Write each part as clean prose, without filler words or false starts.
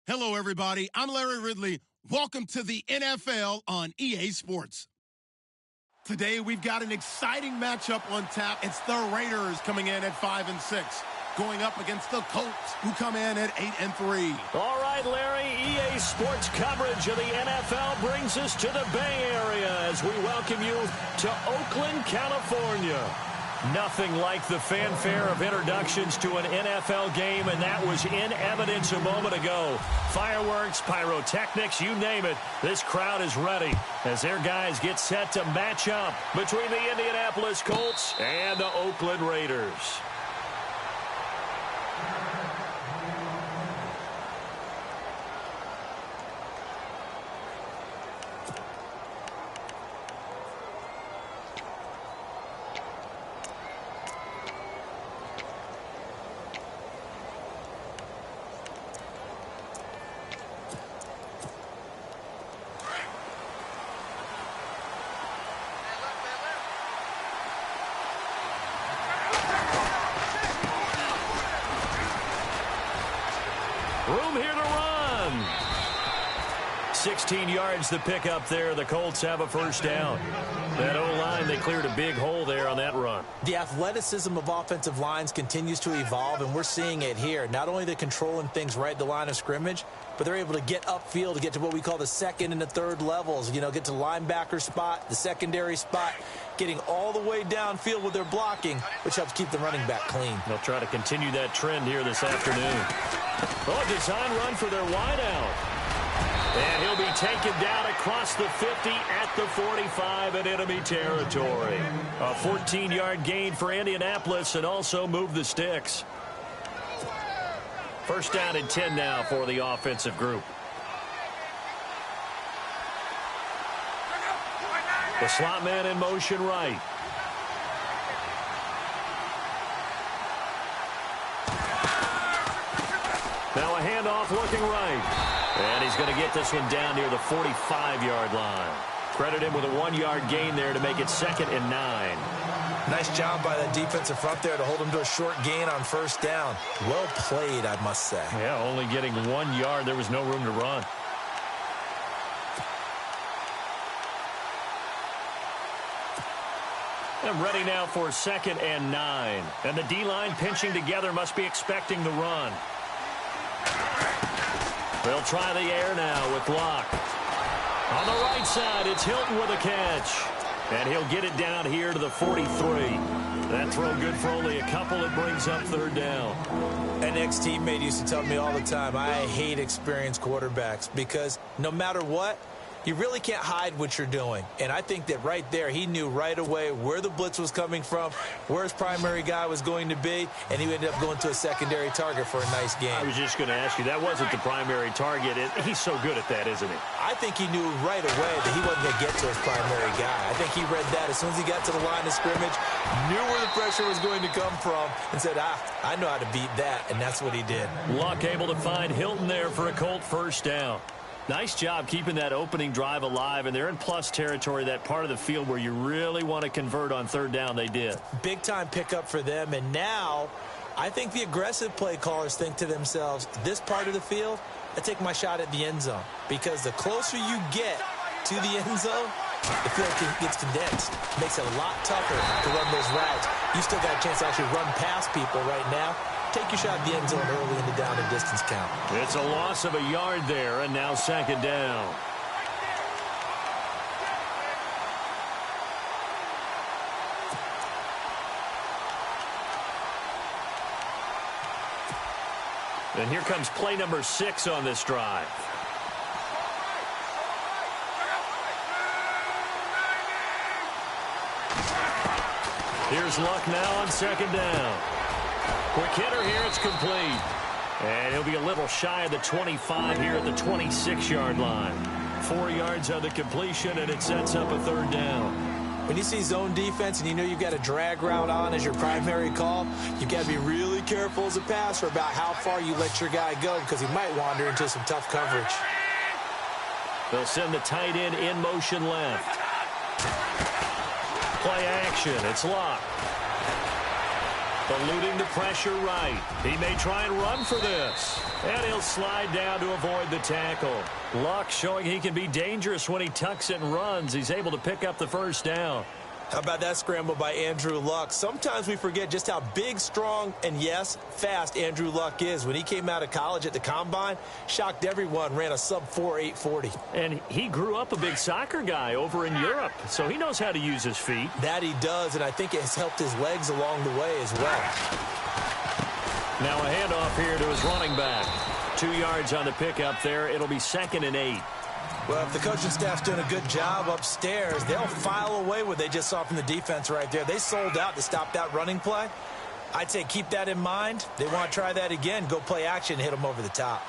Hello, everybody. I'm Larry Ridley. Welcome to the NFL on EA Sports. Today, we've got an exciting matchup on tap. It's the Raiders coming in at 5-6, going up against the Colts, who come in at 8-3. All right, Larry, EA Sports coverage of the NFL brings us to the Bay Area as we welcome you to Oakland, California. Nothing like the fanfare of introductions to an NFL game, and that was in evidence a moment ago. Fireworks, pyrotechnics, you name it. This crowd is ready as their guys get set to match up between the Indianapolis Colts and the Oakland Raiders. Room here to run. 16 yards to pick up there. The Colts have a first down. That O-line, they cleared a big hole there on that run. The athleticism of offensive lines continues to evolve, and we're seeing it here. Not only they're controlling things right at the line of scrimmage, but they're able to get upfield to get to what we call the second and the third levels. You know, get to the linebacker spot, the secondary spot, getting all the way downfield with their blocking, which helps keep the running back clean. They'll try to continue that trend here this afternoon. Oh, design run for their wideout. And he'll be taken down across the 50 at the 45 in enemy territory. A 14-yard gain for Indianapolis and also move the sticks. First down and 10 now for the offensive group. The slot man in motion right. Now a handoff looking right. And he's going to get this one down near the 45-yard line. Credit him with a 1-yard gain there to make it 2nd and 9. Nice job by the defensive front there to hold him to a short gain on first down. Well played, I must say. Yeah, only getting 1 yard. There was no room to run. And ready now for 2nd and 9. And the D-line pinching together must be expecting the run. They'll try the air now with Locke. On the right side, it's Hilton with a catch. And he'll get it down here to the 43. That throw good for only a couple. It brings up 3rd down. An ex-teammate used to tell me all the time, I hate experienced quarterbacks because no matter what, you really can't hide what you're doing. And I think that right there, he knew right away where the blitz was coming from, where his primary guy was going to be, and he ended up going to a secondary target for a nice game. I was just going to ask you, that wasn't the primary target. He's so good at that, isn't he? I think he knew right away that he wasn't going to get to his primary guy. I think he read that as soon as he got to the line of scrimmage, knew where the pressure was going to come from, and said, I know how to beat that, and that's what he did. Luck able to find Hilton there for a Colt first down. Nice job keeping that opening drive alive, and they're in plus territory, that part of the field where you really want to convert on 3rd down. They did. Big-time pickup for them, and now I think the aggressive play callers think to themselves, this part of the field, I take my shot at the end zone, because the closer you get to the end zone, the field gets condensed. It makes it a lot tougher to run those routes. You still got a chance to actually run past people right now. Take your shot at the end zone early in the down and distance count. It's a loss of a yard there, and now 2nd down. And here comes play number 6 on this drive. Here's Luck now on 2nd down. Quick hitter here, it's complete. And he'll be a little shy of the 25 here at the 26-yard line. 4 yards on the completion, and it sets up a 3rd down. When you see zone defense and you know you've got a drag route on as your primary call, you've got to be really careful as a passer about how far you let your guy go because he might wander into some tough coverage. They'll send the tight end in motion left. Play action, it's Locke. Eluding the pressure right. He may try and run for this. And he'll slide down to avoid the tackle. Luck showing he can be dangerous when he tucks it and runs. He's able to pick up the first down. How about that scramble by Andrew Luck? Sometimes we forget just how big, strong, and yes, fast Andrew Luck is. When he came out of college at the Combine, shocked everyone, ran a sub-4 840. And he grew up a big soccer guy over in Europe, so he knows how to use his feet. That he does, and I think it has helped his legs along the way as well. Now a handoff here to his running back. 2 yards on the pickup there. It'll be 2nd and 8. Well, if the coaching staff's doing a good job upstairs, they'll file away what they just saw from the defense right there. They sold out to stop that running play. I'd say keep that in mind. They want to try that again. Go play action, hit them over the top.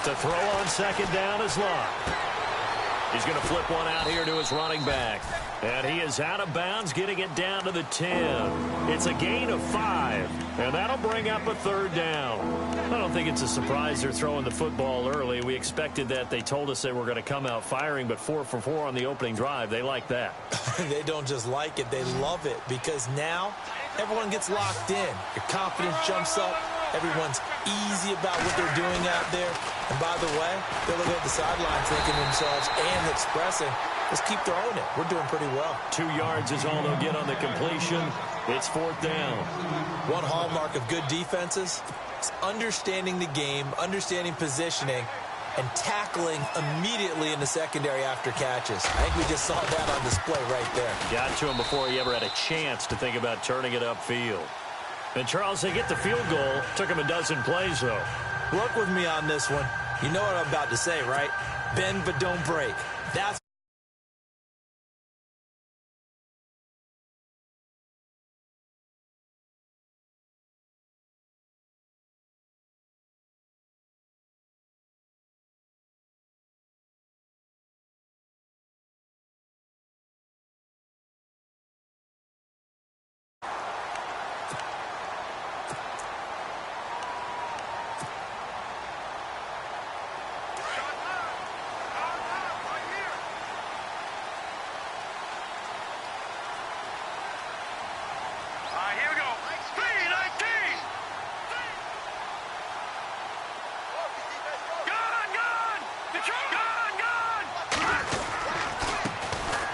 To throw on 2nd down is Luck. He's going to flip one out here to his running back. And he is out of bounds, getting it down to the 10. It's a gain of 5, and that'll bring up a 3rd down. I don't think it's a surprise they're throwing the football early. We expected that. They told us they were going to come out firing, but 4 for 4 on the opening drive. They like that. They don't just like it, they love it, because now everyone gets locked in. Your confidence jumps up. Everyone's easy about what they're doing out there. And by the way, they're looking at the sidelines thinking to themselves and expressing, let's keep throwing it. We're doing pretty well. 2 yards is all they'll get on the completion. It's 4th down. One hallmark of good defenses is understanding the game, understanding positioning, and tackling immediately in the secondary after catches. I think we just saw that on display right there. Got to him before he ever had a chance to think about turning it upfield. And, Charles, they get the field goal. Took him a dozen plays, though. Work with me on this one. You know what I'm about to say, right? Bend but don't break. That's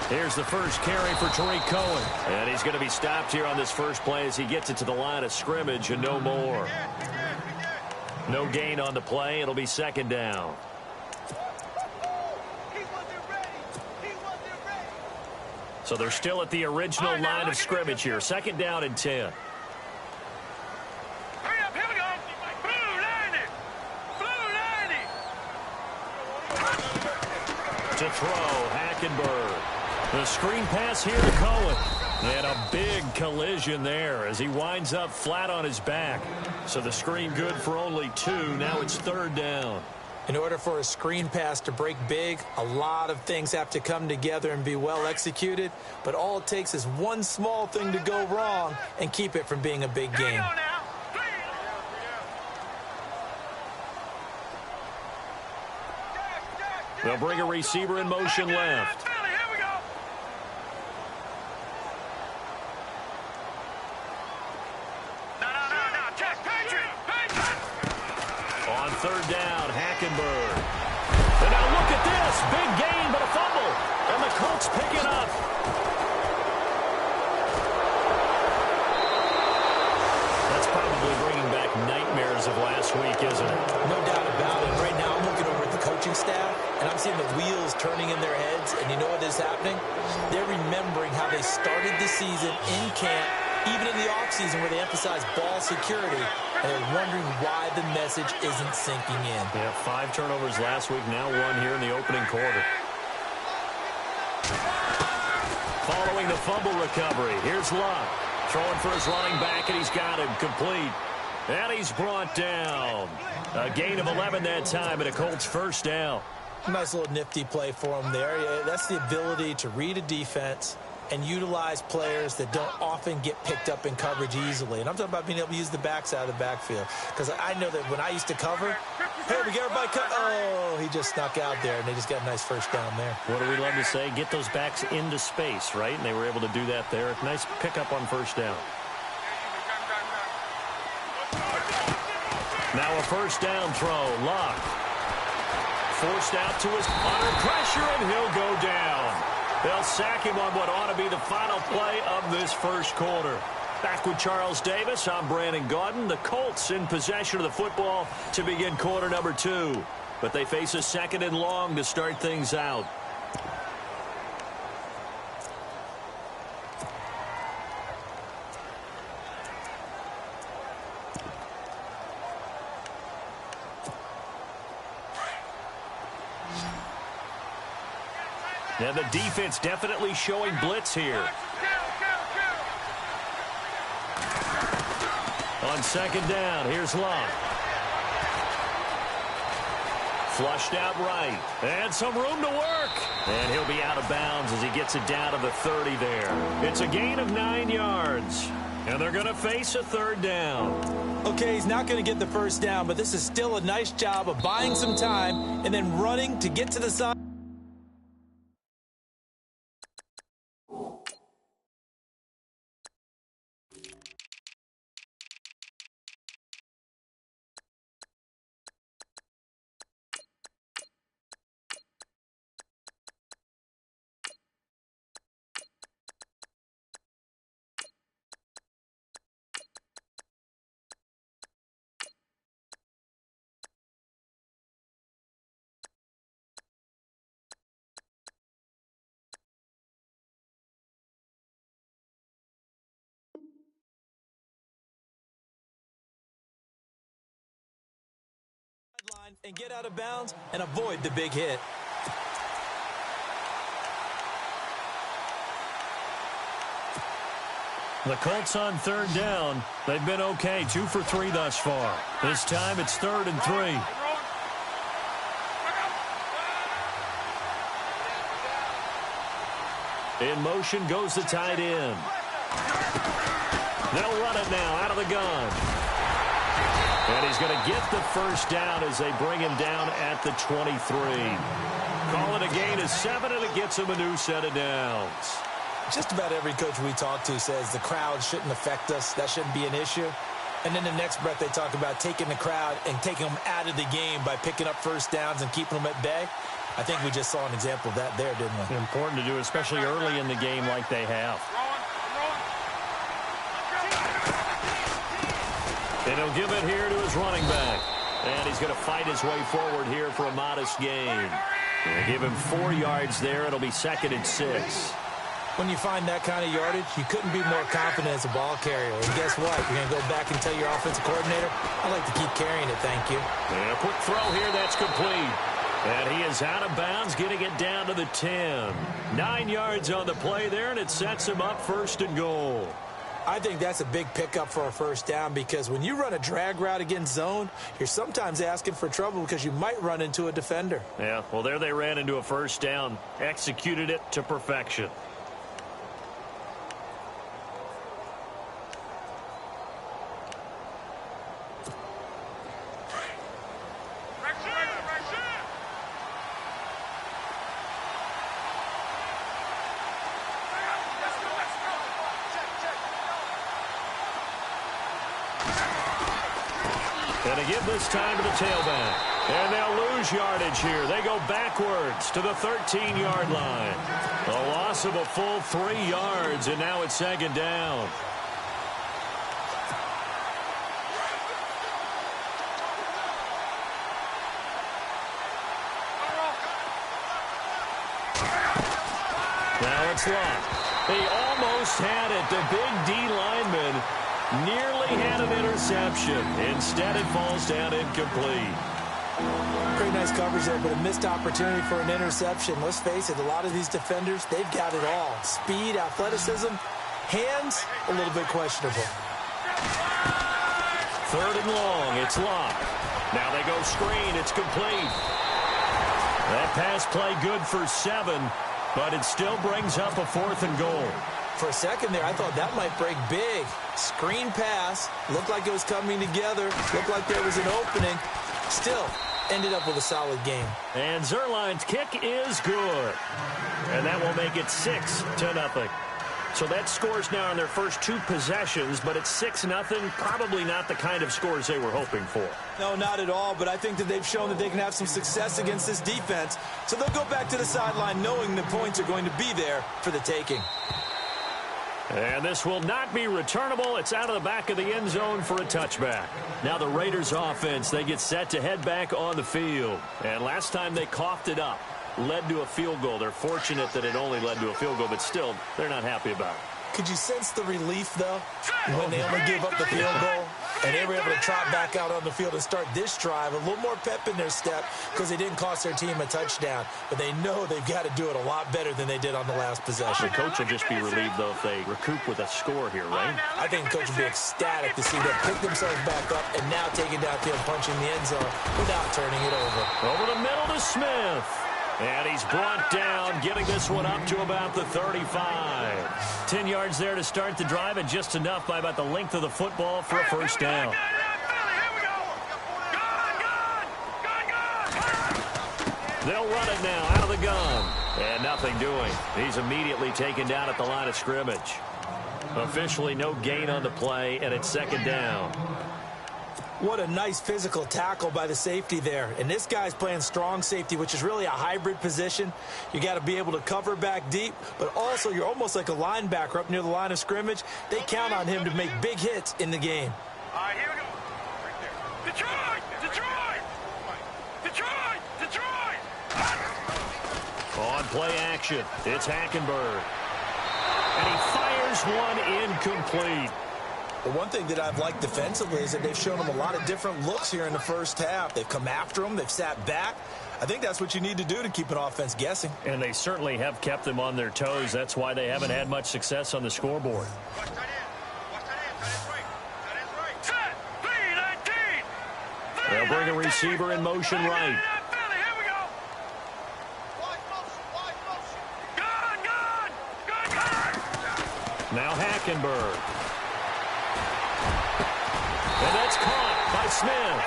Here's the first carry for Tariq Cohen. And he's going to be stopped here on this first play as he gets it to the line of scrimmage and no more. No gain on the play. It'll be 2nd down. So they're still at the original line of scrimmage here. 2nd down and 10. To throw, Hackenberg. The screen pass here to Cohen. And a big collision there as he winds up flat on his back. So the screen good for only 2. Now it's 3rd down. In order for a screen pass to break big, a lot of things have to come together and be well executed. But all it takes is one small thing to go wrong and keep it from being a big game. They'll bring a receiver in motion left. On 3rd down, Hackenberg. And now look at this. Big gain, but a fumble. And the Colts pick it up. That's probably bringing back nightmares of last week, isn't it? No doubt about it. Right now, I'm looking over at the coaching staff, and I'm seeing the wheels turning in their heads. And you know what is happening? They're remembering how they started the season in camp, even in the offseason where they emphasized ball security, and they're wondering why the message isn't sinking in. Yeah, 5 turnovers last week, now 1 here in the opening quarter. Following the fumble recovery, here's Luck. Throwing for his running back, and he's got him complete. And he's brought down. A gain of 11 that time, and a Colts first down. Nice little nifty play for him there. That's the ability to read a defense and utilize players that don't often get picked up in coverage easily. And I'm talking about being able to use the backside of the backfield. Because I know that when I used to cover, hey, we get everybody cut. Oh, he just snuck out there, and they just got a nice first down there. What do we love to say? Get those backs into space, right? And they were able to do that there. Nice pickup on first down. Now a first down throw. Luck. Forced out to his under pressure, and he'll go down. They'll sack him on what ought to be the final play of this first quarter. Back with Charles Davis, I'm Brandon Gaudin. The Colts in possession of the football to begin quarter number 2. But they face a 2nd and long to start things out. Now the defense definitely showing blitz here. On 2nd down, here's Long. Flushed out right. And some room to work. And he'll be out of bounds as he gets it down to the 30 there. It's a gain of 9 yards. And they're going to face a 3rd down. Okay, he's not going to get the first down, but this is still a nice job of buying some time and then running to get to the side. And get out of bounds and avoid the big hit. The Colts on 3rd down. They've been okay, 2 for 3 thus far. This time it's 3rd and 3. In motion goes the tight end. They'll run it now out of the gun. And he's going to get the first down as they bring him down at the 23. Call it a gain of 7, and it gets him a new set of downs. Just about every coach we talk to says the crowd shouldn't affect us. That shouldn't be an issue. And then the next breath they talk about taking the crowd and taking them out of the game by picking up first downs and keeping them at bay. I think we just saw an example of that there, didn't we? Important to do, especially early in the game like they have. And he'll give it here to his running back. And he's going to fight his way forward here for a modest gain. They give him 4 yards there. It'll be 2nd and 6. When you find that kind of yardage, you couldn't be more confident as a ball carrier. And guess what? You're going to go back and tell your offensive coordinator, I'd like to keep carrying it, thank you. And a quick throw here, that's complete. And he is out of bounds, getting it down to the 10. 9 yards on the play there, and it sets him up 1st and goal. I think that's a big pickup for a first down because when you run a drag route against zone, you're sometimes asking for trouble because you might run into a defender. Yeah, well, there they ran into a first down, executed it to perfection. And they give this time to the tailback. And they'll lose yardage here. They go backwards to the 13-yard line. A loss of a full 3 yards, and now it's 2nd down. Now it's Locke. They almost had it. The big D lineman nearly had an interception. Instead, it falls down incomplete. Pretty nice coverage there, but a missed opportunity for an interception. Let's face it, a lot of these defenders, they've got it all. Speed, athleticism, hands, a little bit questionable. 3rd and long, it's Locke. Now they go screen, it's complete. That pass play good for 7. But it still brings up a 4th and goal. For a second there, I thought that might break big. Screen pass. Looked like it was coming together. Looked like there was an opening. Still ended up with a solid game. And Zerline's kick is good. And that will make it 6-0. So that scores now in their first 2 possessions, but it's 6-0. Probably not the kind of scores they were hoping for. No, not at all, but I think that they've shown that they can have some success against this defense. So they'll go back to the sideline knowing the points are going to be there for the taking. And this will not be returnable. It's out of the back of the end zone for a touchback. Now the Raiders offense, they get set to head back on the field. And last time they coughed it up, led to a field goal. They're fortunate that it only led to a field goal, but still, they're not happy about it. Could you sense the relief, though, when they only gave up the field goal and they were able to trot back out on the field and start this drive? A little more pep in their step because they didn't cost their team a touchdown, but they know they've got to do it a lot better than they did on the last possession. The coach will just be relieved, though, if they recoup with a score here, right? I think the coach will be ecstatic to see them pick themselves back up and now take it downfield, punching the end zone without turning it over. Over the middle to Smith. And he's brought down, getting this one up to about the 35. 10 yards there to start the drive, and just enough by about the length of the football for a first down. They'll run it now out of the gun. And nothing doing. He's immediately taken down at the line of scrimmage. Officially no gain on the play, and it's 2nd down. What a nice physical tackle by the safety there. And this guy's playing strong safety, which is really a hybrid position. You got to be able to cover back deep, but also you're almost like a linebacker up near the line of scrimmage. They count on him to make big hits in the game. All right, here we go. Right there. Detroit! Detroit! Detroit! Detroit! On play action, it's Hackenberg. And he fires one incomplete. The one thing that I've liked defensively is that they've shown them a lot of different looks here in the first half. They've come after them. They've sat back. I think that's what you need to do to keep an offense guessing. And they certainly have kept them on their toes. That's why they haven't had much success on the scoreboard. Watch that end. Watch that end. That end's right. Set! 3-19! They'll bring a receiver in motion right. Here we go. Wide motion. Gun! Now Hackenberg. And that's caught by Smith.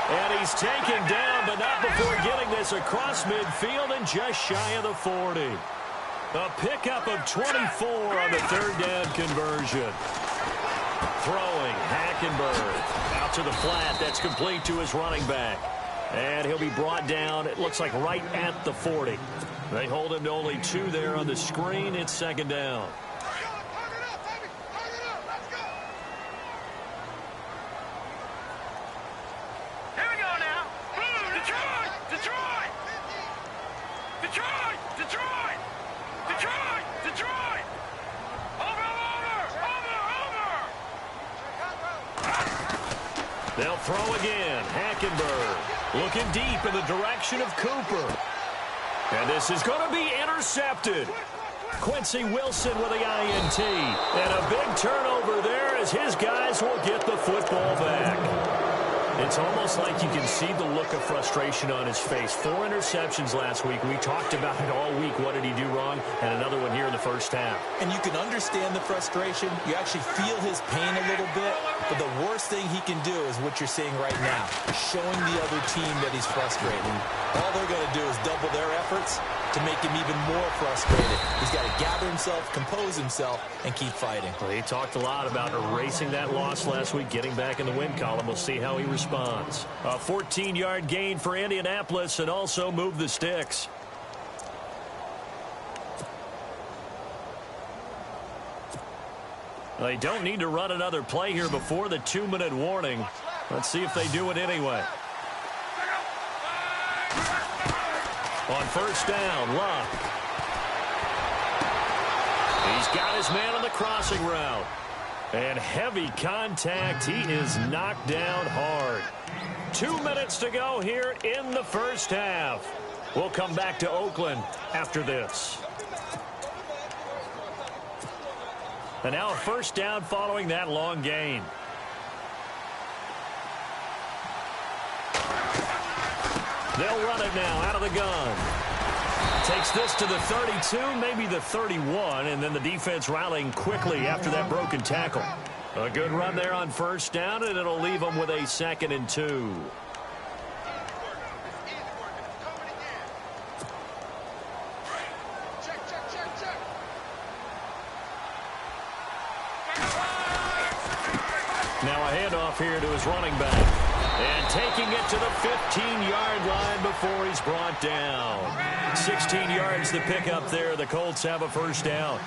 And he's taken down, but not before getting this across midfield and just shy of the 40. A pickup of 24 on the 3rd down conversion. Throwing, Hackenberg out to the flat. That's complete to his running back. And he'll be brought down, it looks like right at the 40. They hold him to only 2 there on the screen. It's 2nd down. They'll throw again. Hackenberg looking deep in the direction of Cooper. And this is going to be intercepted. Quincy Wilson with the INT. And a big turnover there as his guys will get the football back. It's almost like you can see the look of frustration on his face. 4 interceptions last week. We talked about it all week. What did he do wrong? And another one here in the first half. And you can understand the frustration. You actually feel his pain a little bit. But the worst thing he can do is what you're seeing right now, showing the other team that he's frustrated. All they're going to do is double their efforts to make him even more frustrated. He's got to gather himself, compose himself, and keep fighting. Well, he talked a lot about erasing that loss last week, getting back in the win column. We'll see how he responds. A 14-yard gain for Indianapolis and also move the sticks. They don't need to run another play here before the 2-minute warning. Let's see if they do it anyway. On first down, Luck. He's got his man on the crossing route. And heavy contact. He is knocked down hard. 2 minutes to go here in the first half. We'll come back to Oakland after this. And now a first down following that long gain. They'll run it now out of the gun. Takes this to the 32, maybe the 31, and then the defense rallying quickly after that broken tackle. A good run there on first down, and it'll leave them with a 2nd and 2. Now a handoff here to his running back. And taking it to the 15-yard line before he's brought down. 16 yards to pick up there. The Colts have a first down.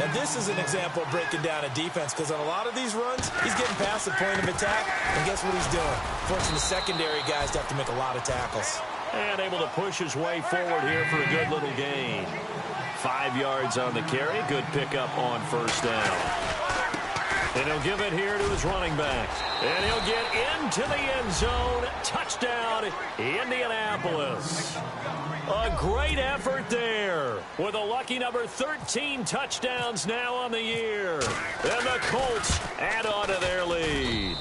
And this is an example of breaking down a defense, because on a lot of these runs, he's getting past the point of attack, and guess what he's doing? Forcing the secondary guys to have to make a lot of tackles. And able to push his way forward here for a good little gain. 5 yards on the carry. Good pickup on first down. And he'll give it here to his running back. And he'll get into the end zone. Touchdown, Indianapolis. A great effort there with a lucky number 13 touchdowns now on the year. And the Colts add on to their lead.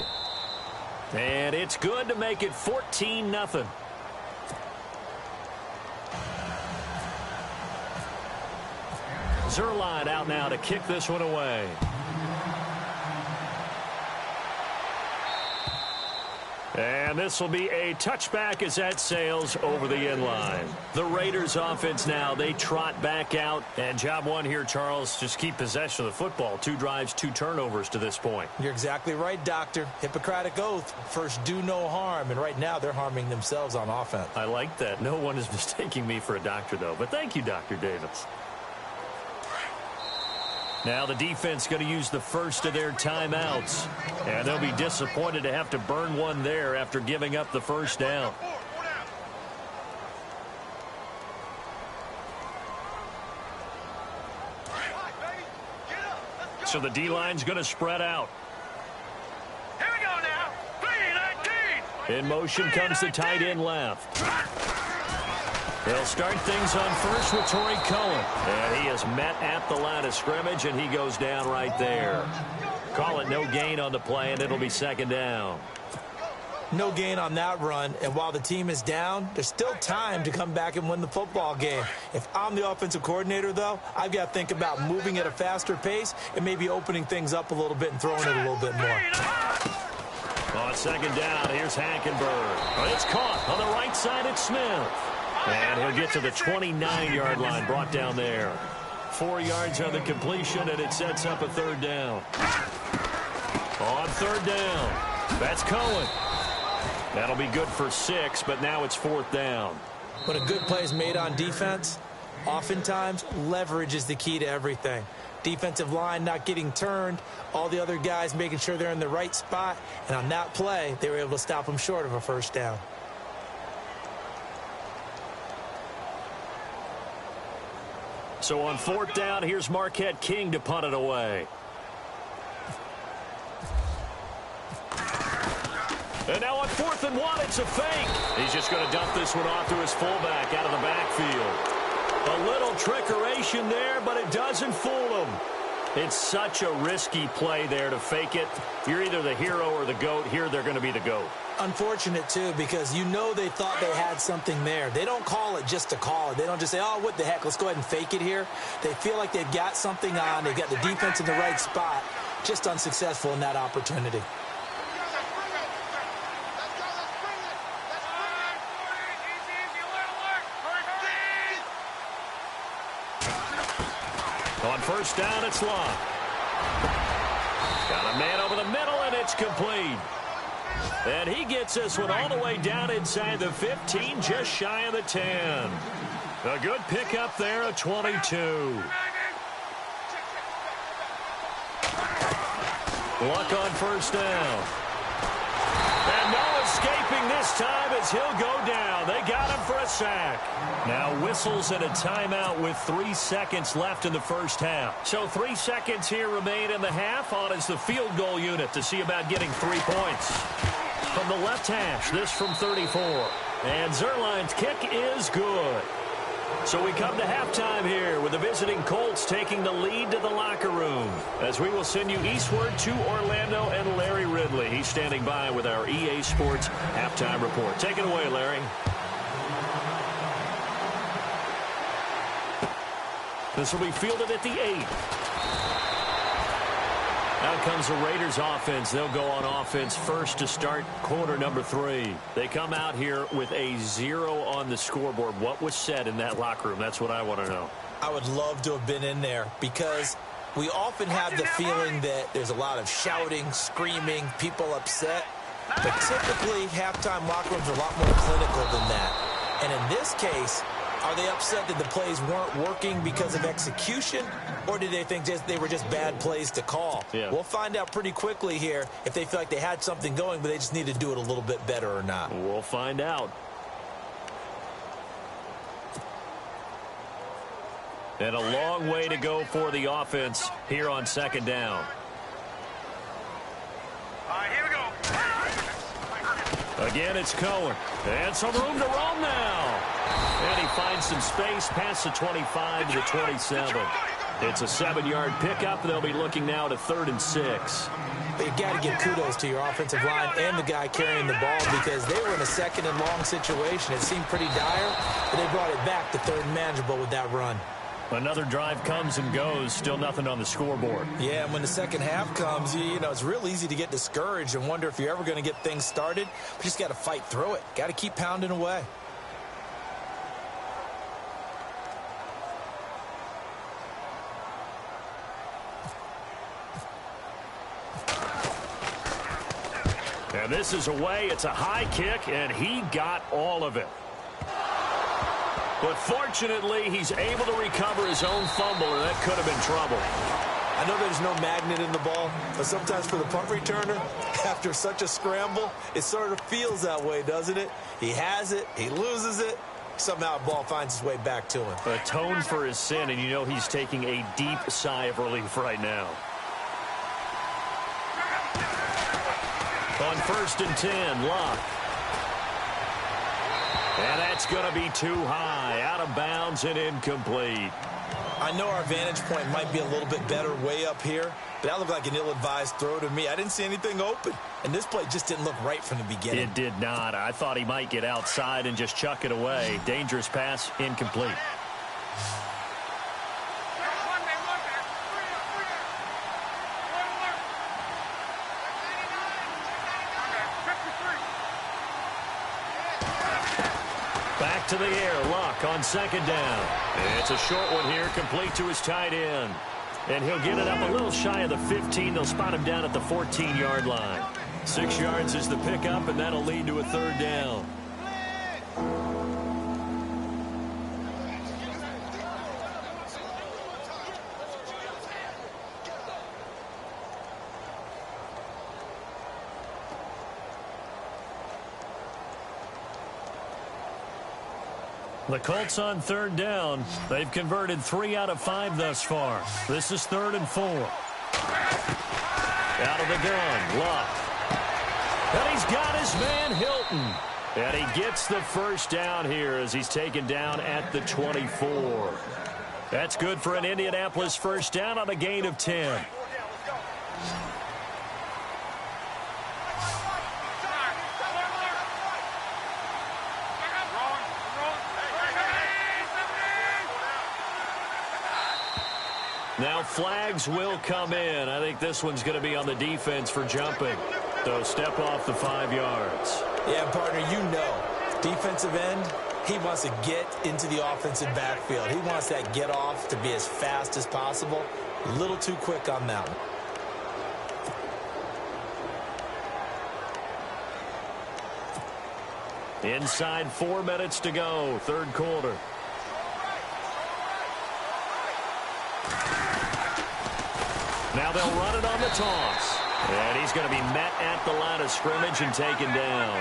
And it's good to make it 14-0. Zerline out now to kick this one away. And this will be a touchback as that sails over the end line. The Raiders offense now, they trot back out. And job one here, Charles, just keep possession of the football. 2 drives, 2 turnovers to this point. You're exactly right, Doctor. Hippocratic oath. First, do no harm. And right now, they're harming themselves on offense. I like that. No one is mistaking me for a doctor, though. But thank you, Dr. Davis. Now the defense going to use the first of their timeouts. And they'll be disappointed to have to burn one there after giving up the first down. So the D-line's going to spread out. Here we go now. 3-19. In motion comes the tight end left. They'll start things on first with Torrey Cohen. And he is met at the line of scrimmage, and he goes down right there. Call it no gain on the play, and it'll be 2nd down. No gain on that run, and while the team is down, there's still time to come back and win the football game. If I'm the offensive coordinator, though, I've got to think about moving at a faster pace and maybe opening things up a little bit and throwing it a little bit more. On 2nd down, here's Hackenberg. It's caught on the right side. It's Smith. And he'll get to the 29-yard line, brought down there. 4 yards on the completion, and it sets up a 3rd down. On 3rd down, that's Cohen. That'll be good for 6, but now it's 4th down. When a good play is made on defense, oftentimes leverage is the key to everything. Defensive line not getting turned, all the other guys making sure they're in the right spot, and on that play, they were able to stop them short of a first down. So on 4th down, here's Marquette King to punt it away. And now on 4th and 1, it's a fake. He's just going to dump this one off to his fullback out of the backfield. A little trickeration there, but it doesn't fool him. It's such a risky play there to fake it. You're either the hero or the GOAT. Here they're going to be the GOAT. Unfortunate, too, because you know they thought they had something there. They don't call it just to call it. They don't just say, oh, what the heck, let's go ahead and fake it here. They feel like they've got something on. They've got the defense in the right spot. Just unsuccessful in that opportunity. On 1st down, it's Locke. Got a man over the middle, and it's complete. And he gets this one all the way down inside the 15, just shy of the 10. A good pickup there, a 22. Luck on 1st down. And no escaping this time as he'll go down. They got him for a sack. Now whistles and a timeout with 3 seconds left in the first half. So 3 seconds here remain in the half. On is the field goal unit to see about getting 3 points. From the left hash, this from 34. And Zerline's kick is good. So we come to halftime here with the visiting Colts taking the lead to the locker room. As we will send you eastward to Orlando and Larry Ridley. He's standing by with our EA Sports halftime report. Take it away, Larry. This will be fielded at the 8. Out comes the Raiders offense. They'll go on offense first to start quarter number 3. They come out here with a 0 on the scoreboard. What was said in that locker room? That's what I want to know. I would love to have been in there because we often have the feeling that there's a lot of shouting, screaming, people upset. But typically, halftime locker rooms are a lot more clinical than that. And in this case, are they upset that the plays weren't working because of execution, or did they think they were just bad plays to call? Yeah. We'll find out pretty quickly here if they feel like they had something going, but they just need to do it a little bit better or not. We'll find out. And a long way to go for the offense here on second down. All right, here we go. Again, it's Cohen. And some room to roam now. And he finds some space past the 25 to the 27. It's a 7-yard pickup. They'll be looking now to 3rd and 6. But you got to give kudos to your offensive line and the guy carrying the ball because they were in a 2nd and long situation. It seemed pretty dire, but they brought it back to 3rd and manageable with that run. Another drive comes and goes. Still nothing on the scoreboard. Yeah, and when the second half comes, you know, it's real easy to get discouraged and wonder if you're ever going to get things started. But you just got to fight through it. Got to keep pounding away. And this is away. It's a high kick, and he got all of it. But fortunately, he's able to recover his own fumble, and that could have been trouble. I know there's no magnet in the ball, but sometimes for the punt returner, after such a scramble, it sort of feels that way, doesn't it? He has it, he loses it, somehow the ball finds its way back to him. Atone for his sin, and you know he's taking a deep sigh of relief right now. On 1st and 10, Luck. And that's going to be too high, out of bounds and incomplete. I know our vantage point might be a little bit better way up here, but that looked like an ill-advised throw to me. I didn't see anything open, and this play just didn't look right from the beginning. It did not. I thought he might get outside and just chuck it away. Dangerous pass, incomplete. Back to the air, Luck on 2nd down. It's a short one here, complete to his tight end. And he'll get it up a little shy of the 15. They'll spot him down at the 14-yard line. 6 yards is the pickup, and that'll lead to a 3rd down. The Colts on 3rd down. They've converted 3 out of 5 thus far. This is 3rd and 4. Out of the gun, Luck. And he's got his man Hilton. And he gets the first down here as he's taken down at the 24. That's good for an Indianapolis first down on a gain of 10. Now flags will come in. I think this one's going to be on the defense for jumping. So step off the 5 yards. Yeah, partner, you know, defensive end, he wants to get into the offensive backfield. He wants that get off to be as fast as possible. A little too quick on that one. Inside 4 minutes to go, 3rd quarter. Now they'll run it on the toss. And he's going to be met at the line of scrimmage and taken down.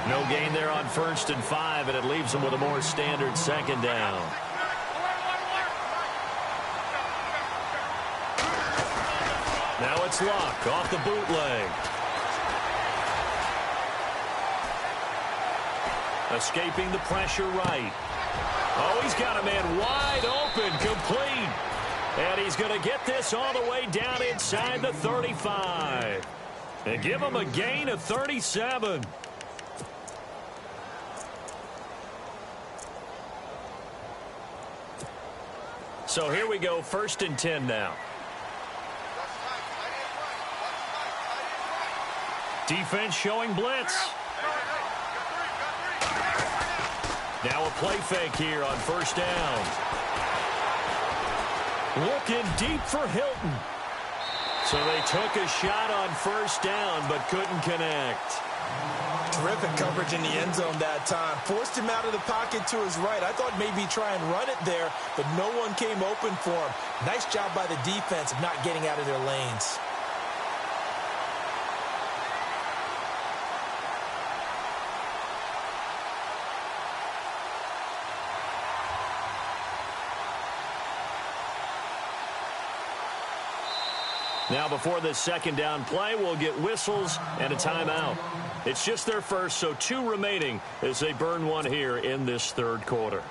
No gain there on 1st and 5, and it leaves him with a more standard 2nd down. Now it's Luck off the bootleg. Escaping the pressure right. Oh, he's got a man wide open, complete. And he's going to get this all the way down inside the 35. And give him a gain of 37. So here we go, 1st and 10 now. Defense showing blitz. Now a play fake here on 1st down. Looking deep for Hilton. So they took a shot on 1st down, but couldn't connect. Terrific coverage in the end zone that time. Forced him out of the pocket to his right. I thought maybe try and run it there, but no one came open for him. Nice job by the defense of not getting out of their lanes. Now before this 2nd down play, we'll get whistles and a timeout. It's just their first, so 2 remaining as they burn one here in this 3rd quarter.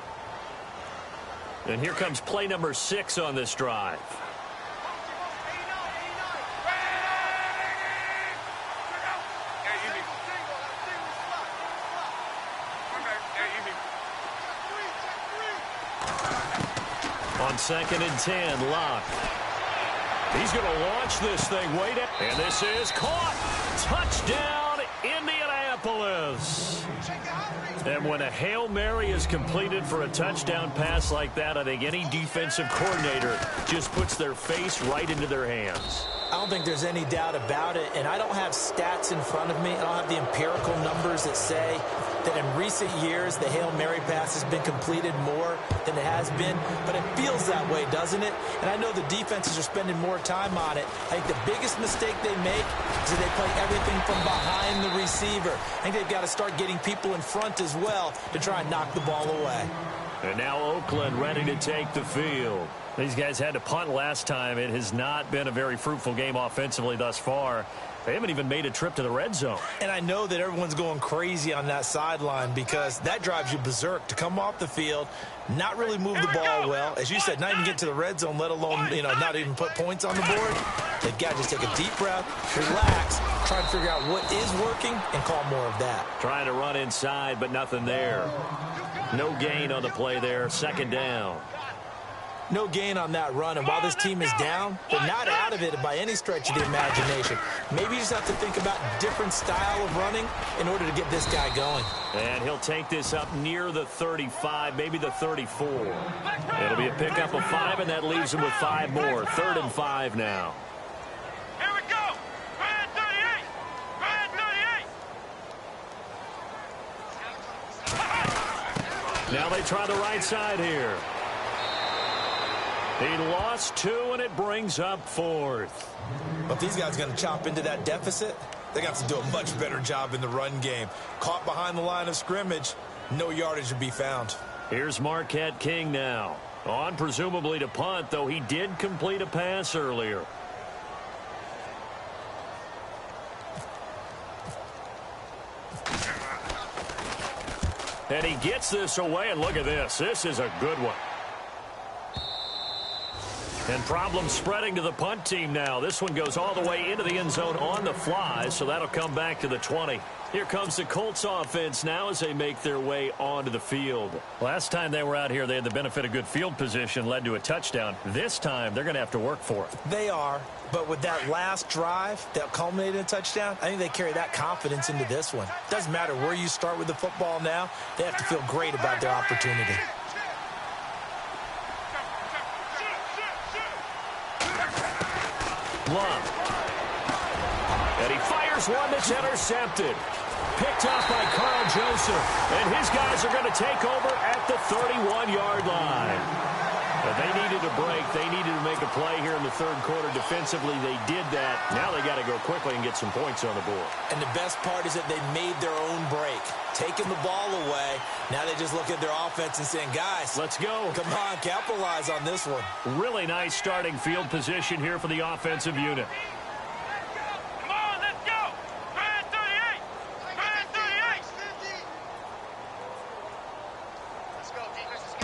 And here comes play number 6 on this drive. On 2nd and 10, Locke. He's going to launch this thing way down. And this is caught. Touchdown, Indianapolis. And when a Hail Mary is completed for a touchdown pass like that, I think any defensive coordinator just puts their face right into their hands. I don't think there's any doubt about it, and I don't have stats in front of me. I don't have the empirical numbers that say that in recent years the Hail Mary pass has been completed more than it has been, but it feels that way, doesn't it? And I know the defenses are spending more time on it. I think the biggest mistake they make is that they play everything from behind the receiver. I think they've got to start getting people in front as well to try and knock the ball away. And now Oakland ready to take the field. These guys had to punt last time. It has not been a very fruitful game offensively thus far. They haven't even made a trip to the red zone. And I know that everyone's going crazy on that sideline because that drives you berserk to come off the field, not really move the ball well. As you said, not even get to the red zone, let alone, not even put points on the board. They've got to just take a deep breath, relax, try to figure out what is working, and call more of that. Trying to run inside, but nothing there. No gain on the play there. 2nd down. No gain on that run, and while this team is down, they're not out of it by any stretch of the imagination. Maybe you just have to think about different style of running in order to get this guy going. And he'll take this up near the 35, maybe the 34. It'll be a pickup of 5, and that leaves him with 5 more. 3rd and 5 now. Here we go. Red 38. Red 38. Now they try the right side here. He lost 2, and it brings up 4th. But if these guys are going to chop into that deficit, they got to do a much better job in the run game. Caught behind the line of scrimmage, no yardage to be found. Here's Marquette King now. On presumably to punt, though he did complete a pass earlier. And he gets this away, and look at this. This is a good one. And problems spreading to the punt team now. This one goes all the way into the end zone on the fly, so that'll come back to the 20. Here comes the Colts offense now as they make their way onto the field. Last time they were out here, they had the benefit of good field position, led to a touchdown. This time, they're going to have to work for it. They are, but with that last drive that culminated in a touchdown, I think they carry that confidence into this one. Doesn't matter where you start with the football now, they have to feel great about their opportunity. Love. And he fires one that's intercepted. Picked off by Carl Joseph. And his guys are going to take over at the 31-yard line. But they needed a break. They needed to make a play here in the 3rd quarter. Defensively, they did that. Now they got to go quickly and get some points on the board. And the best part is that they made their own break. Taking the ball away. Now they just look at their offense and saying, guys, let's go. Come on, capitalize on this one. Really nice starting field position here for the offensive unit. Come on, let's go. Red 38. Red 38. Let's go, defense.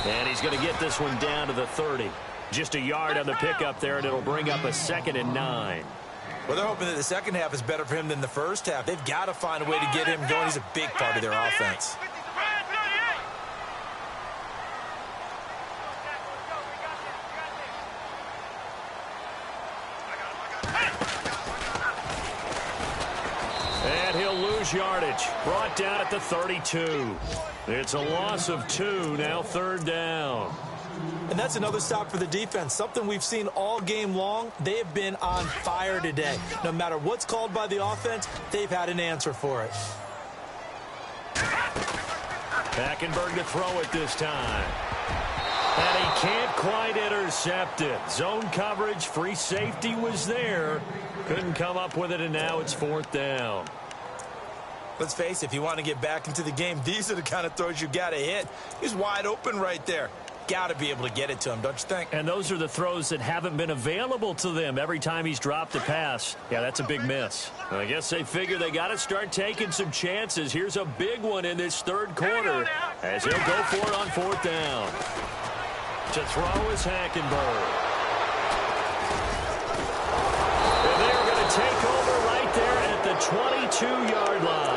And he's going to get this one down to the 30. Just a yard on the pickup there, and it'll bring up a 2nd and 9. Well, they're hoping that the second half is better for him than the first half. They've got to find a way to get him going. He's a big part of their offense. lose yardage. Brought down at the 32. It's a loss of 2, now 3rd down. And that's another stop for the defense, something we've seen all game long. They have been on fire today. No matter what's called by the offense, they've had an answer for it. Hackenberg to throw it this time. And he can't quite intercept it. Zone coverage, free safety was there. Couldn't come up with it, and now it's 4th down. Let's face it, if you want to get back into the game, these are the kind of throws you got to hit. He's wide open right there. Got to be able to get it to him, don't you think? And those are the throws that haven't been available to them every time he's dropped a pass. Yeah, that's a big miss. I guess they figure they got to start taking some chances. Here's a big one in this 3rd quarter as he'll go for it on 4th down. To throw is Hackenberg. And they're going to take over right there at the 22-yard line.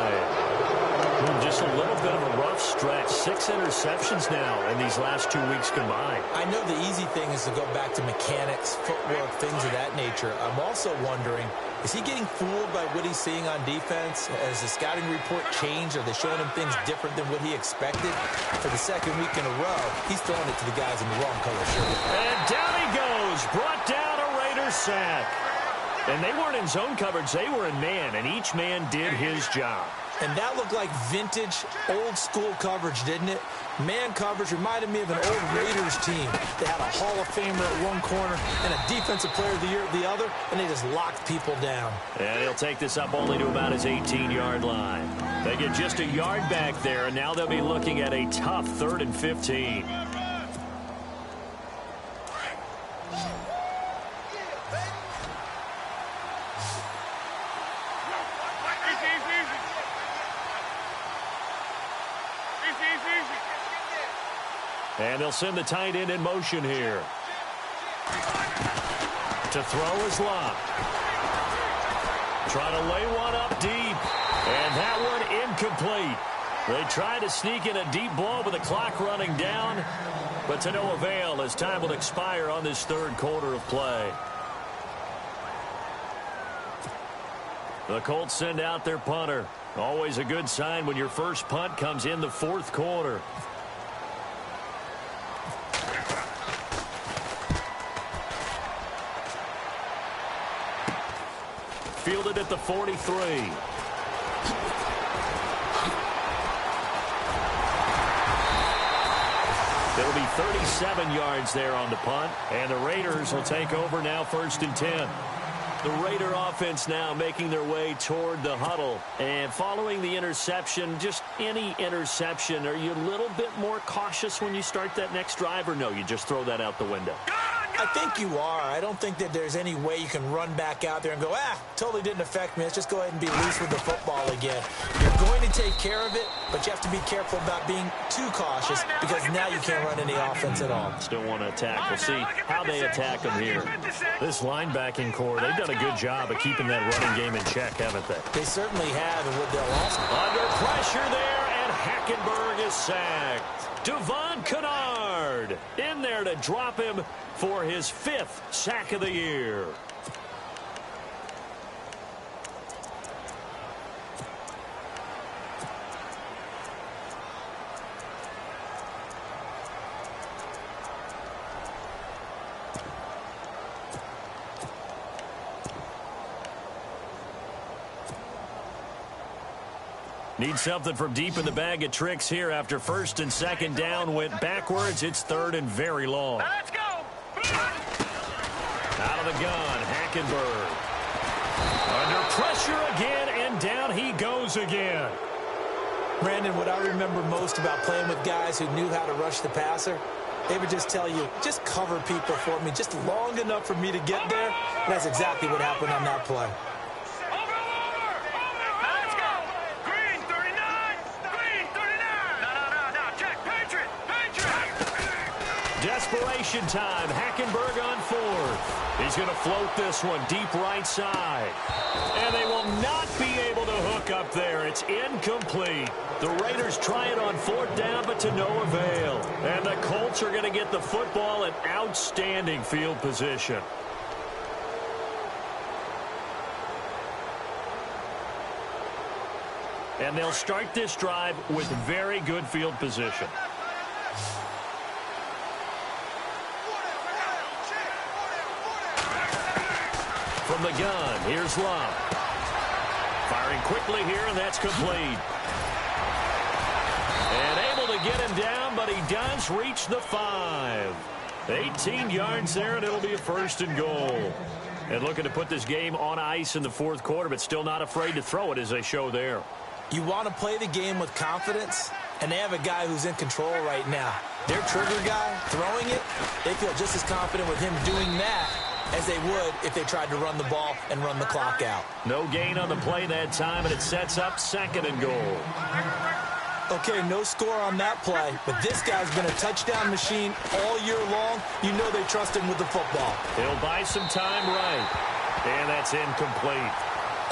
Just a little bit of a rough stretch. 6 interceptions now in these last 2 weeks combined. I know the easy thing is to go back to mechanics, footwork, things of that nature. I'm also wondering, is he getting fooled by what he's seeing on defense? Has the scouting report changed? Are they showing him things different than what he expected? For the 2nd week in a row, he's throwing it to the guys in the wrong color shirt. And down he goes. Brought down a Raiders sack. And they weren't in zone coverage. They were in man, and each man did his job. And that looked like vintage, old-school coverage, didn't it? Man coverage reminded me of an old Raiders team. They had a Hall of Famer at one corner and a Defensive Player of the Year at the other, and they just locked people down. And he'll take this up only to about his 18-yard line. They get just a yard back there, and now they'll be looking at a tough 3rd and 15. And they'll send the tight end in motion here. To throw is Locke. Trying to lay one up deep. And that one incomplete. They tried to sneak in a deep ball with the clock running down. But to no avail as time will expire on this 3rd quarter of play. The Colts send out their punter. Always a good sign when your first punt comes in the 4th quarter. Fielded at the 43. It'll be 37 yards there on the punt, and the Raiders will take over now 1st and 10. The Raider offense now making their way toward the huddle. And following the interception, just any interception, are you a little bit more cautious when you start that next drive, or no, you just throw that out the window? I think you are. I don't think that there's any way you can run back out there and go, totally didn't affect me. Let's just go ahead and be loose with the football again. You're going to take care of it, but you have to be careful about being too cautious because now you can't run any offense at all. Still want to attack. We'll see how they attack them here. This linebacking core, they've done a good job of keeping that running game in check, haven't they? They certainly have, and what they'll also... Under pressure there, and Hackenberg is sacked. Devon Kennard in there to drop him for his 5th sack of the year. Need something from deep in the bag of tricks here after 1st and 2nd down went backwards. It's 3rd and very long. Let's go. Out of the gun, Hackenberg. Under pressure again, and down he goes again. Brandon, what I remember most about playing with guys who knew how to rush the passer, they would just tell you, just cover people for me just long enough for me to get there. And that's exactly what happened on that play. Desperation time. Hackenberg on 4th. He's going to float this one deep right side. And they will not be able to hook up there. It's incomplete. The Raiders try it on 4th down, but to no avail. And the Colts are going to get the football in outstanding field position. And they'll start this drive with very good field position. From the gun, here's Love. Firing quickly here, and that's complete. And able to get him down, but he does reach the 5. 18 yards there, and it'll be a 1st and goal. And looking to put this game on ice in the 4th quarter, but still not afraid to throw it as they show there. You want to play the game with confidence, and they have a guy who's in control right now. Their trigger guy, throwing it, they feel just as confident with him doing that as they would if they tried to run the ball and run the clock out. No gain on the play that time, and it sets up 2nd and goal. Okay, no score on that play, but this guy's been a touchdown machine all year long. You know they trust him with the football. He'll buy some time right, and that's incomplete.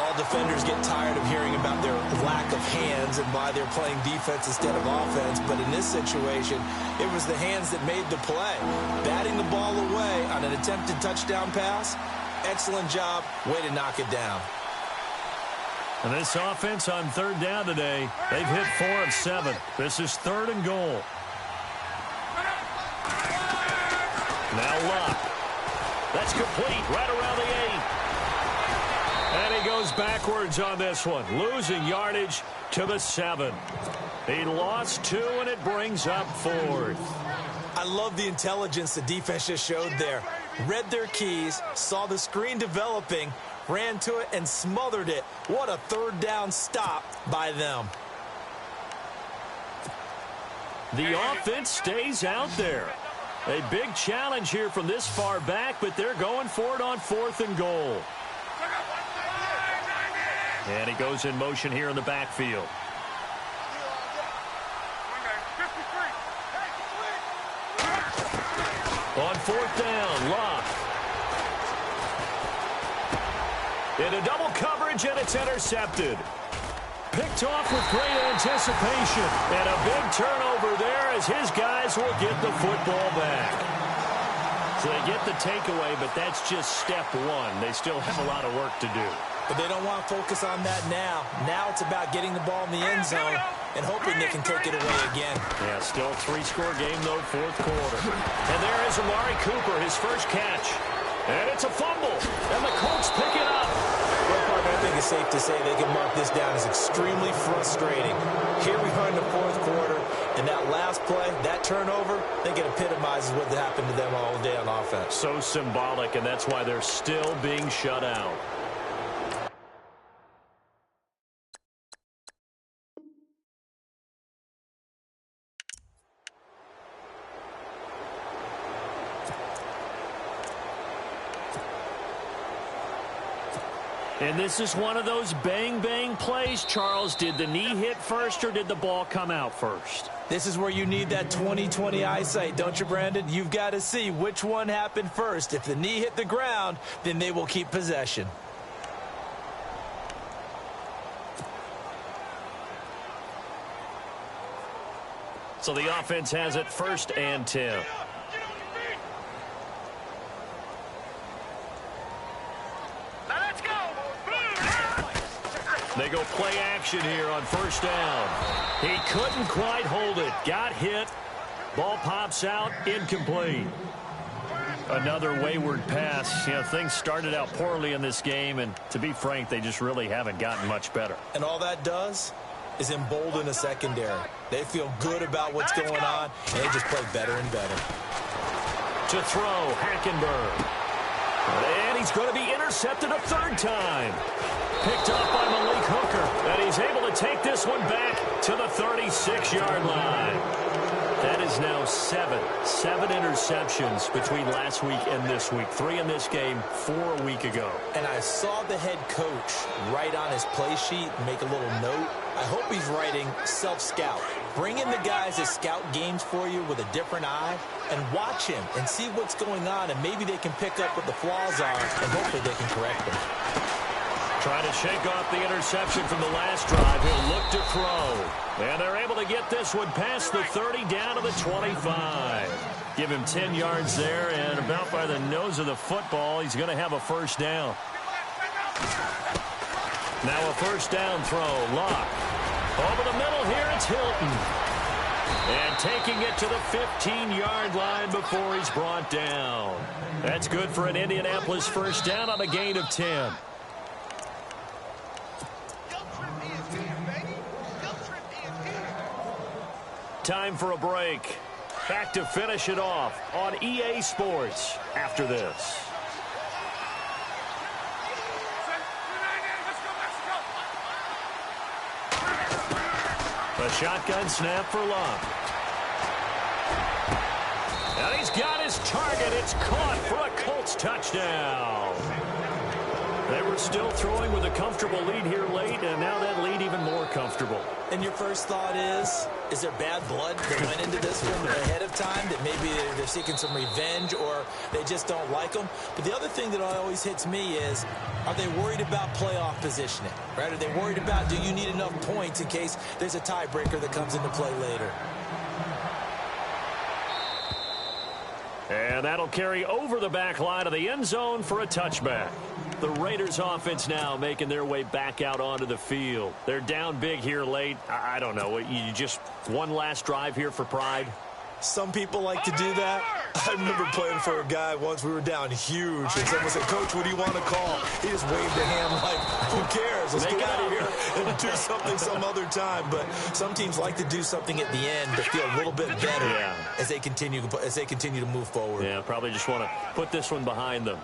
All defenders get tired of hearing about their lack of hands and why they're playing defense instead of offense, but in this situation, it was the hands that made the play. Batting the ball away on an attempted touchdown pass, excellent job, way to knock it down. And this offense on 3rd down today, they've hit 4 of 7. This is 3rd and goal. Now Luck. That's complete right around the 8. And he goes backwards on this one, losing yardage to the 7. He lost 2, and it brings up 4th. I love the intelligence the defense just showed there. Read their keys, saw the screen developing, ran to it, and smothered it. What a 3rd down stop by them. The offense stays out there. A big challenge here from this far back, but they're going for it on 4th and goal. And he goes in motion here in the backfield. On 4th down, Love. Into double coverage, and it's intercepted. Picked off with great anticipation. And a big turnover there as his guys will get the football back. So they get the takeaway, but that's just step 1. They still have a lot of work to do. But they don't want to focus on that now. Now it's about getting the ball in the end zone and hoping they can take it away again. Yeah, still a 3-score game, though, 4th quarter. And there is Amari Cooper, his first catch. And it's a fumble, and the Colts pick it up. Well, partner, I think it's safe to say they can mark this down as extremely frustrating. Here we are in the 4th quarter, and that last play, that turnover, I think it epitomizes what happened to them all day on offense. So symbolic, and that's why they're still being shut out. And this is one of those bang-bang plays, Charles. Did the knee hit first, or did the ball come out first? This is where you need that 20/20 eyesight, don't you, Brandon? You've got to see which one happened first. If the knee hit the ground, then they will keep possession. So the offense has it 1st and 10. They go play action here on 1st down. He couldn't quite hold it. Got hit. Ball pops out. Incomplete. Another wayward pass. You know, things started out poorly in this game, and to be frank, they just really haven't gotten much better. And all that does is embolden the secondary. They feel good about what's going on, and they just play better and better. To throw, Hackenberg. And he's going to be intercepted a 3rd time. Picked up by Malik Hooker, and he's able to take this one back to the 36-yard line. That is now 7 interceptions between last week and this week. 3 in this game, 4 a week ago. And I saw the head coach write on his play sheet and make a little note. I hope he's writing self-scout. Bring in the guys that scout games for you with a different eye and watch him and see what's going on, and maybe they can pick up what the flaws are, and hopefully they can correct them. Trying to shake off the interception from the last drive. He'll look to throw. And they're able to get this one past the 30 down to the 25. Give him 10 yards there, and about by the nose of the football, he's going to have a 1st down. Now a 1st down throw. Locke. Over the middle here, it's Hilton. And taking it to the 15-yard line before he's brought down. That's good for an Indianapolis first down on a gain of 10. Time for a break. Back to finish it off on EA Sports after this. A shotgun snap for Love. And he's got his target. It's caught for a Colts touchdown. They were still throwing with a comfortable lead here late, and now that lead even more comfortable. And your first thought is there bad blood that went into this one ahead of time, that maybe they're seeking some revenge or they just don't like them? But the other thing that always hits me is, are they worried about playoff positioning? Right? Are they worried about, do you need enough points in case there's a tiebreaker that comes into play later? And that'll carry over the back line of the end zone for a touchback. The Raiders offense now making their way back out onto the field. They're down big here late. I don't know. You just one last drive here for pride? Some people like to do that. I remember playing for a guy once. We were down huge, and someone said, "Coach, what do you want to call?" He just waved a hand like, who cares? Let's get out of here and do something some other time. But some teams like to do something at the end to feel a little bit better as they continue to move forward. Yeah, probably just want to put this one behind them.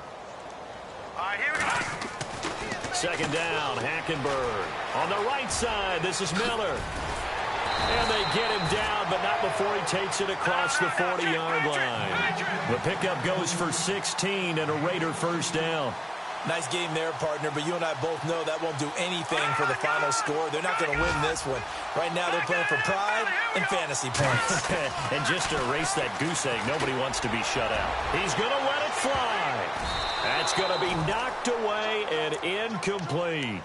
Here we go. Second down, Hackenberg. On the right side, this is Miller. And they get him down, but not before he takes it across the 40-yard line. The pickup goes for 16 and a Raider first down. Nice game there, partner, but you and I both know that won't do anything for the final score. They're not going to win this one. Right now they're playing for pride and fantasy points. And just to erase that goose egg, nobody wants to be shut out. He's going to let it fly. That's going to be knocked away and incomplete.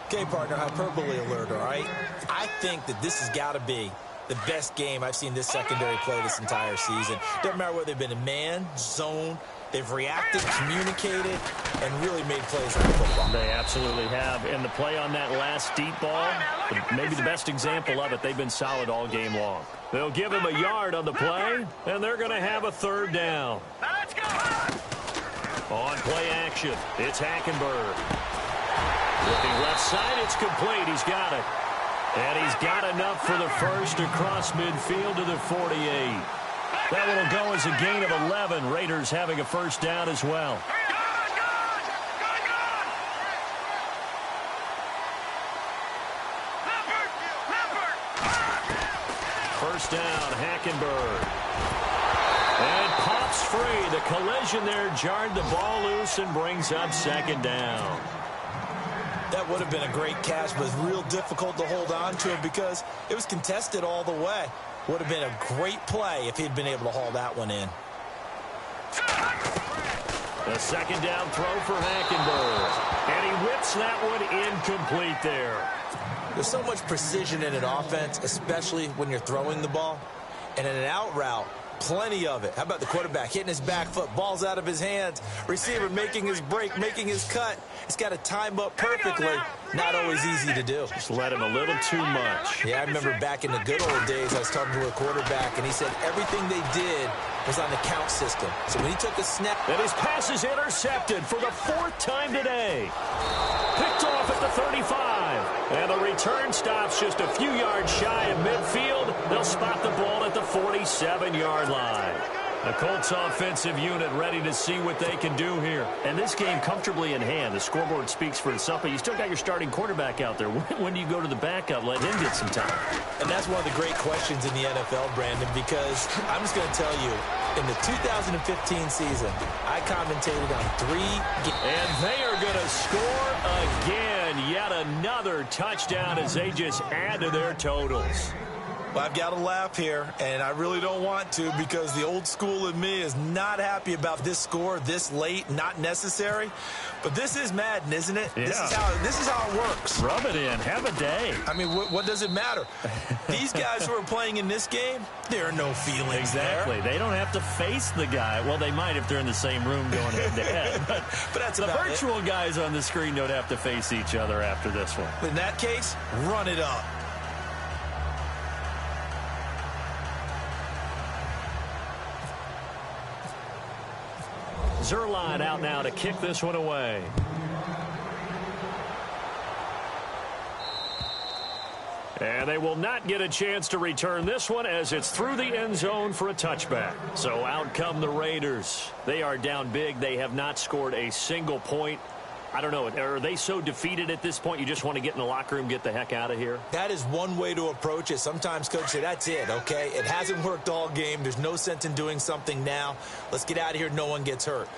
Okay, partner, hyperbole alert, all right? I think that this has got to be the best game I've seen this secondary play this entire season. Doesn't matter whether they've been in man, zone, they've reacted, communicated, and really made plays on the football. They absolutely have. And the play on that last deep ball, maybe the best example of it, they've been solid all game long. They'll give him a yard on the play, and they're going to have a third down. Let's go. On play action, it's Hackenberg. Looking left side, it's complete. He's got it. And he's got enough for the first across midfield to the 48. That one will go as a gain of 11. Raiders having a first down as well. First down, Hackenberg. And pops free. The collision there jarred the ball loose and brings up second down. That would have been a great catch, but it's real difficult to hold on to him because it was contested all the way. Would have been a great play if he'd been able to haul that one in. The second down throw for Hackenberg. And he whips that one incomplete there. There's so much precision in an offense, especially when you're throwing the ball. And in an out route, plenty of it. How about the quarterback hitting his back foot, balls out of his hands, receiver making his break, making his cut. He's got to time up perfectly. Not always easy to do. Just let him a little too much. Yeah, I remember back in the good old days, I was talking to a quarterback, and he said everything they did was on the count system. So when he took a snap... And his pass is intercepted for the fourth time today. Picked off at the 35. And the return stops just a few yards shy of midfield. They'll spot the ball at the 47-yard line. The Colts offensive unit ready to see what they can do here. And this game comfortably in hand. The scoreboard speaks for itself, but you still got your starting quarterback out there. When do you go to the backup, let him get some time? And that's one of the great questions in the NFL, Brandon, because I'm just going to tell you, in the 2015 season, I commentated on 3 games. And they are going to score again. Yet another touchdown as they just add to their totals. Well, I've got to laugh here, and I really don't want to because the old school in me is not happy about this score this late, not necessary. But this is Madden, isn't it? Yeah. This is how it works. Rub it in. Have a day. I mean, what does it matter? These guys who are playing in this game, there are no feelings exactly. there. They don't have to face the guy. Well, they might if they're in the same room going head-to-head. But that's the virtual guys on the screen don't have to face each other after this one. In that case, run it up. Zerline out now to kick this one away. And they will not get a chance to return this one as it's through the end zone for a touchback. So out come the Raiders. They are down big. They have not scored a single point. I don't know. Are they so defeated at this point you just want to get in the locker room, get the heck out of here? That is one way to approach it. Sometimes coach say, that's it, okay? It hasn't worked all game. There's no sense in doing something now. Let's get out of here. No one gets hurt.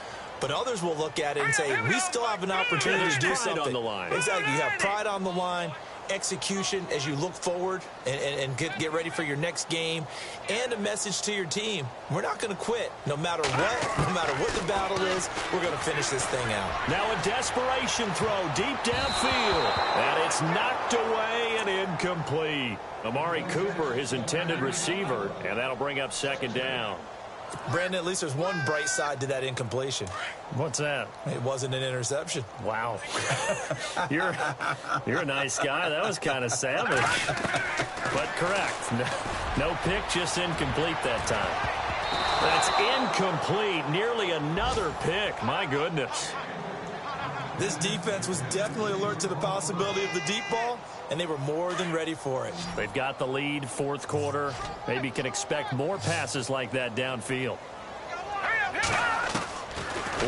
But others will look at it and say, we still have an opportunity to do something. On the line. Exactly. You have pride on the line. Execution as you look forward and get ready for your next game, and a message to your team. We're not going to quit no matter what the battle is. We're going to finish this thing out. Now a desperation throw deep downfield, and it's knocked away and incomplete. Amari Cooper, his intended receiver, and that'll bring up second down. Brandon, at least there's one bright side to that incompletion. What's that? It wasn't an interception. Wow. You're a nice guy. That was kind of savage. But correct. No pick, just incomplete that time. That's incomplete. Nearly another pick. My goodness. This defense was definitely alert to the possibility of the deep ball, and they were more than ready for it. They've got the lead, fourth quarter. Maybe can expect more passes like that downfield.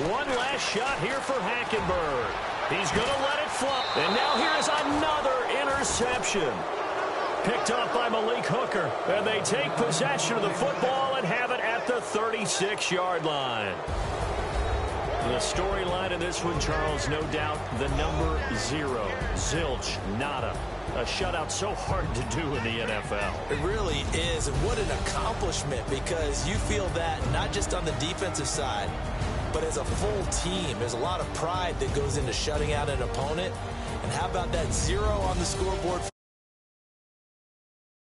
One last shot here for Hackenberg. He's going to let it fly. And now here's another interception. Picked off by Malik Hooker. And they take possession of the football and have it at the 36-yard line. The storyline in this one, Charles, no doubt the number 0. Zilch, nada. A shutout so hard to do in the NFL. It really is, and what an accomplishment, because you feel that not just on the defensive side, but as a full team. There's a lot of pride that goes into shutting out an opponent. And how about that 0 on the scoreboard